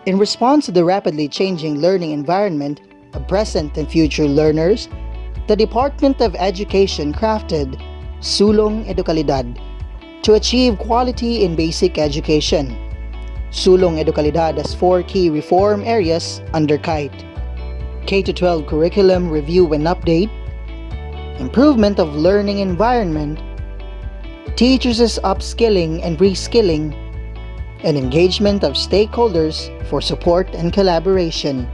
In response to the rapidly changing learning environment of present and future learners, the Department of Education crafted Sulong Edukalidad to achieve quality in basic education. Sulong Edukalidad has 4 key reform areas under KITE: K-12 curriculum review and update, improvement of learning environment, teachers' upskilling and reskilling, and engagement of stakeholders for support and collaboration.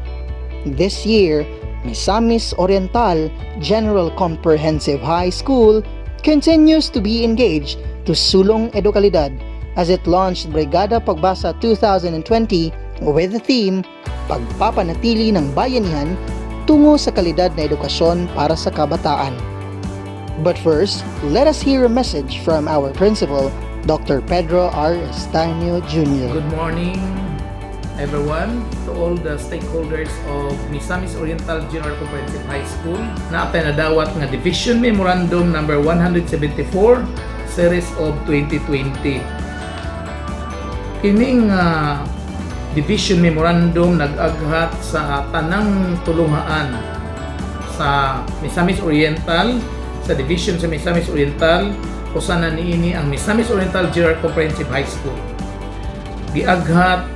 This year, Misamis Oriental General Comprehensive High School continues to be engaged to Sulong Edukalidad as it launched Brigada Pagbasa 2020 with the theme Pagpapanatili ng Bayanihan tungo sa kalidad na edukasyon para sa kabataan. But first, let us hear a message from our principal, Dr. Pedro R. Estanio Jr. Good morning, everyone, to all the stakeholders of Misamis Oriental General Comprehensive High School na atay nadawat nga Division Memorandum number 174 Series of 2020. Kining Division Memorandum nag-aghat sa tanang tulungaan sa Misamis Oriental, sa Division sa Misamis Oriental, usa na niini ang Misamis Oriental General Comprehensive High School. Giaghat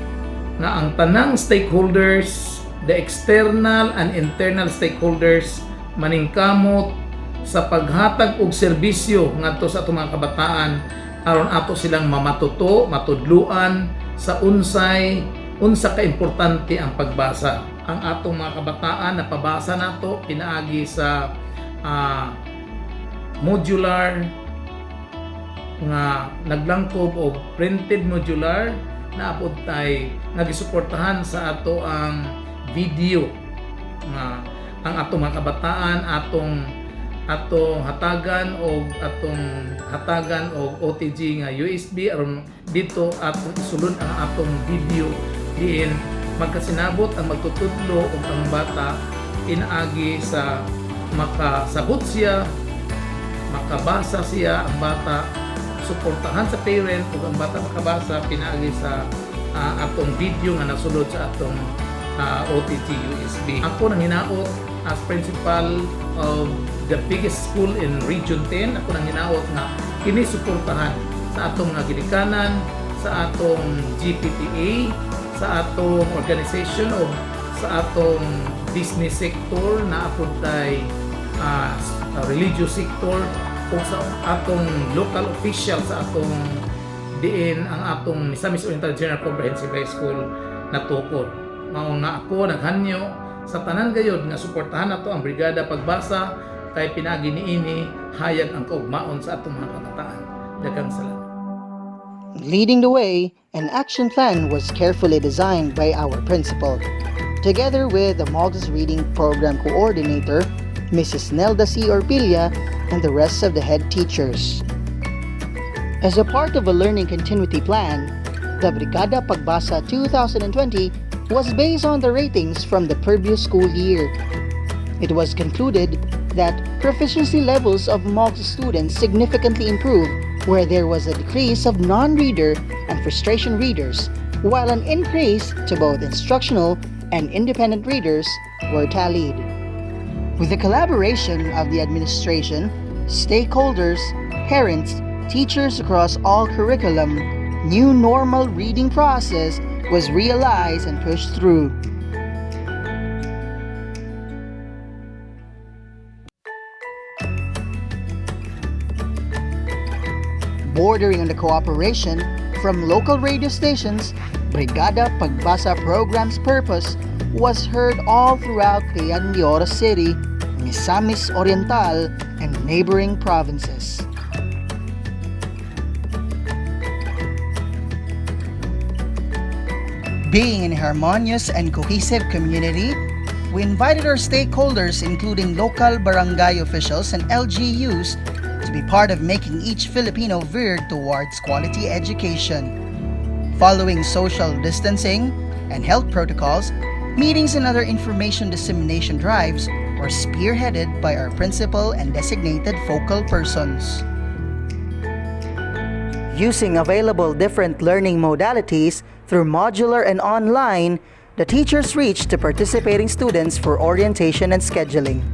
na ang tanang stakeholders, the external and internal stakeholders, maningkamot sa paghatag og serbisyo ngadto sa atong mga kabataan aron ato silang mamatuto, matudluan sa unsa ka importante ang pagbasa. Ang atong mga kabataan na pabasa nato pinaagi sa modular nga naglangkob og printed modular na apod tay nagisuportahan sa ato ang video nga ang atong mga kabataan atong hatagan og OTG nga USB aron dito atong isulod ang atong video diin magkasinabot ang magtutudlo og ang bata inaagi sa makasabot siya, makabasa siya ang bata, suportahan sa parent ug ang bata makabasa pinaagi sa atong video nga nasulod sa atong OTG USB. Ako nang hinaot as principal of the biggest school in Region 10, ako nang hinaot na kini suportahan sa atong nga gidikanan, sa atong GPTA, sa atong organization o sa atong business sector na apod tay religious sector o sa atong local official sa atong diin ang atong Misamis Oriental General Comprehensive High School natukod. Mao nga ako naghanyo sa tanan gayud nga suportahan nato ang Brigada Pagbasa kay pinagi niini hayag ang kaugmaon sa atong mga kabataan. Daghang salamat. Leading the way, an action plan was carefully designed by our principal, together with the MOGCHS Reading Program Coordinator, Mrs. Nelda C. Orpilla, and the rest of the head teachers. As a part of a learning continuity plan, the Brigada Pagbasa 2020 was based on the ratings from the previous school year. It was concluded that proficiency levels of MOGCHS students significantly improved where there was a decrease of non-reader and frustration readers, while an increase to both instructional and independent readers were tallied. With the collaboration of the administration, stakeholders, parents, teachers across all curriculum, new normal reading process was realized and pushed through. Bordering on the cooperation from local radio stations, Brigada Pagbasa program's purpose was heard all throughout Cagayan de Oro City, Misamis Oriental, and neighboring provinces. Being in a harmonious and cohesive community, we invited our stakeholders, including local barangay officials and LGUs, to be part of making each Filipino veer towards quality education. Following social distancing and health protocols, meetings and other information dissemination drives were spearheaded by our principal and designated focal persons. Using available different learning modalities, Through modular and online, the teachers reach to participating students for orientation and scheduling.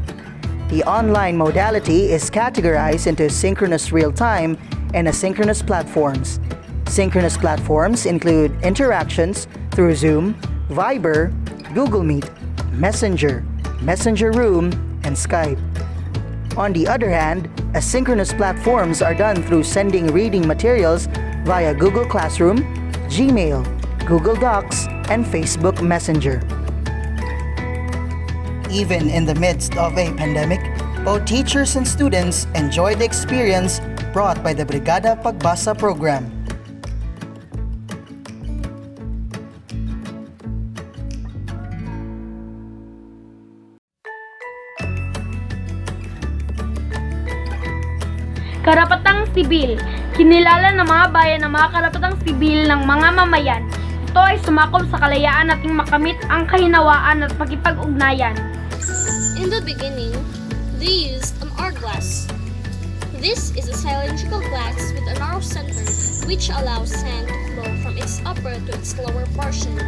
The online modality is categorized into synchronous real-time and asynchronous platforms. Synchronous platforms include interactions through Zoom, Viber, Google Meet, Messenger, Messenger Room, and Skype. On the other hand, asynchronous platforms are done through sending reading materials via Google Classroom, Gmail, Google Docs, and Facebook Messenger. Even in the midst of a pandemic, both teachers and students enjoy the experience brought by the Brigada Pagbasa program. Karapatang sibil. Kinilala ng mga bayan ng mga karapatang sibil ng mga mamayan. Ito ay sumakop sa kalayaan nating makamit ang kahinawaan at pakipag-ugnayan. In the beginning, they used an hourglass. This is a cylindrical glass with a narrow center which allows sand to flow from its upper to its lower portion.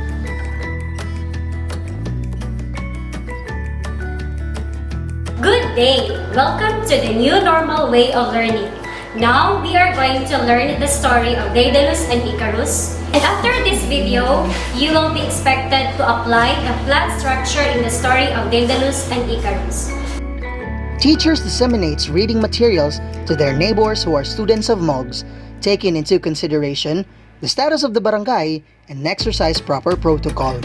Good day! Welcome to the new normal way of learning. Now, we are going to learn the story of Daedalus and Icarus. And after this video, you will be expected to apply the flat structure in the story of Daedalus and Icarus. Teachers disseminates reading materials to their neighbors who are students of MOGCHS, taking into consideration the status of the barangay and exercise proper protocol.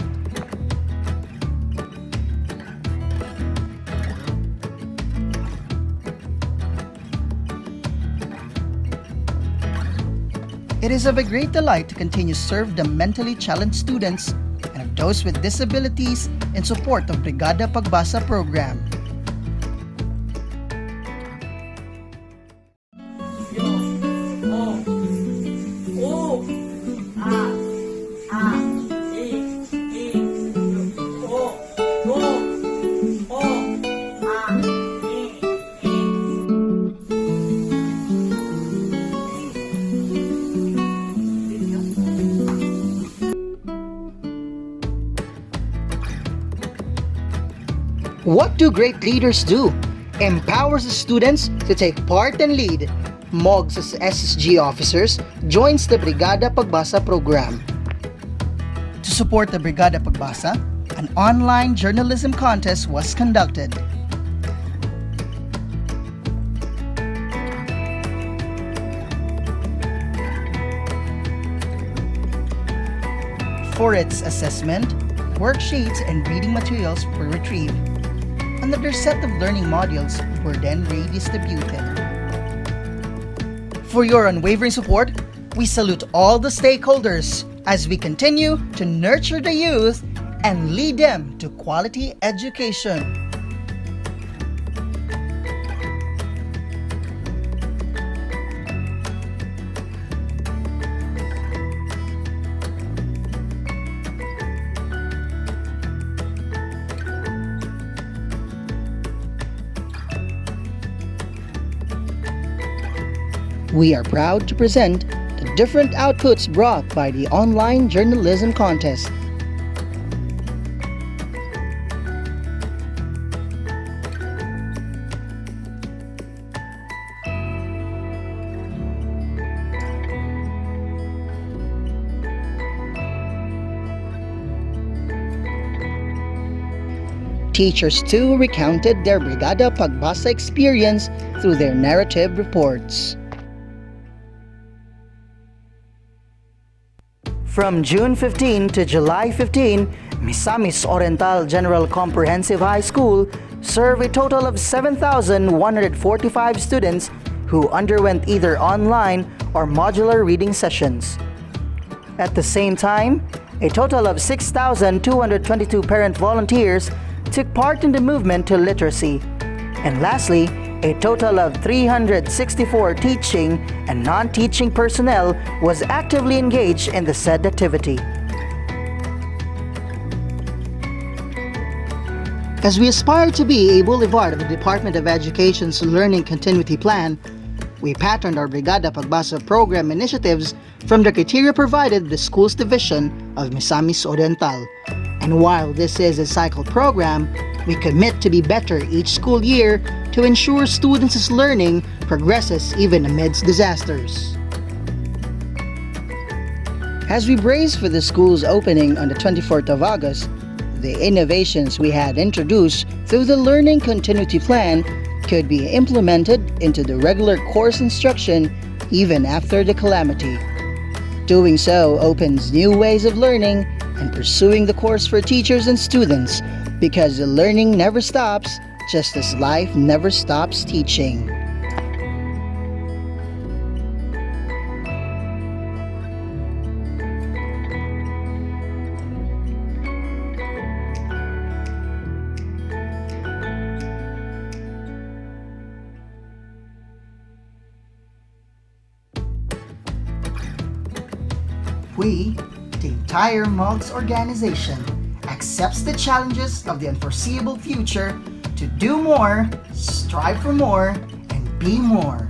It is of a great delight to continue to serve the mentally challenged students and of those with disabilities in support of Brigada Pagbasa program. What do great leaders do? Empowers the students to take part and lead. MOGCHS SSG officers joins the Brigada Pagbasa program. To support the Brigada Pagbasa, an online journalism contest was conducted. For its assessment, worksheets and reading materials were retrieved. Another set of learning modules were then redistributed. For your unwavering support, we salute all the stakeholders as we continue to nurture the youth and lead them to quality education. We are proud to present the different outputs brought by the online journalism contest. Teachers too recounted their Brigada Pagbasa experience through their narrative reports. From June 15 to July 15, Misamis Oriental General Comprehensive High School served a total of 7,145 students who underwent either online or modular reading sessions. At the same time, a total of 6,222 parent volunteers took part in the movement to literacy. And lastly, a total of 364 teaching and non-teaching personnel was actively engaged in the said activity. As we aspire to be a boulevard of the Department of Education's Learning Continuity Plan, we patterned our Brigada Pagbasa program initiatives from the criteria provided by the school's division of Misamis Oriental. And while this is a cycle program, we commit to be better each school year to ensure students' learning progresses even amidst disasters. As we brace for the school's opening on the 24th of August, the innovations we had introduced through the Learning Continuity Plan could be implemented into the regular course instruction even after the calamity. Doing so opens new ways of learning and pursuing the course for teachers and students, because the learning never stops, just as life never stops teaching. We, the entire MOGCHS organization, accepts the challenges of the unforeseeable future to do more, strive for more, and be more.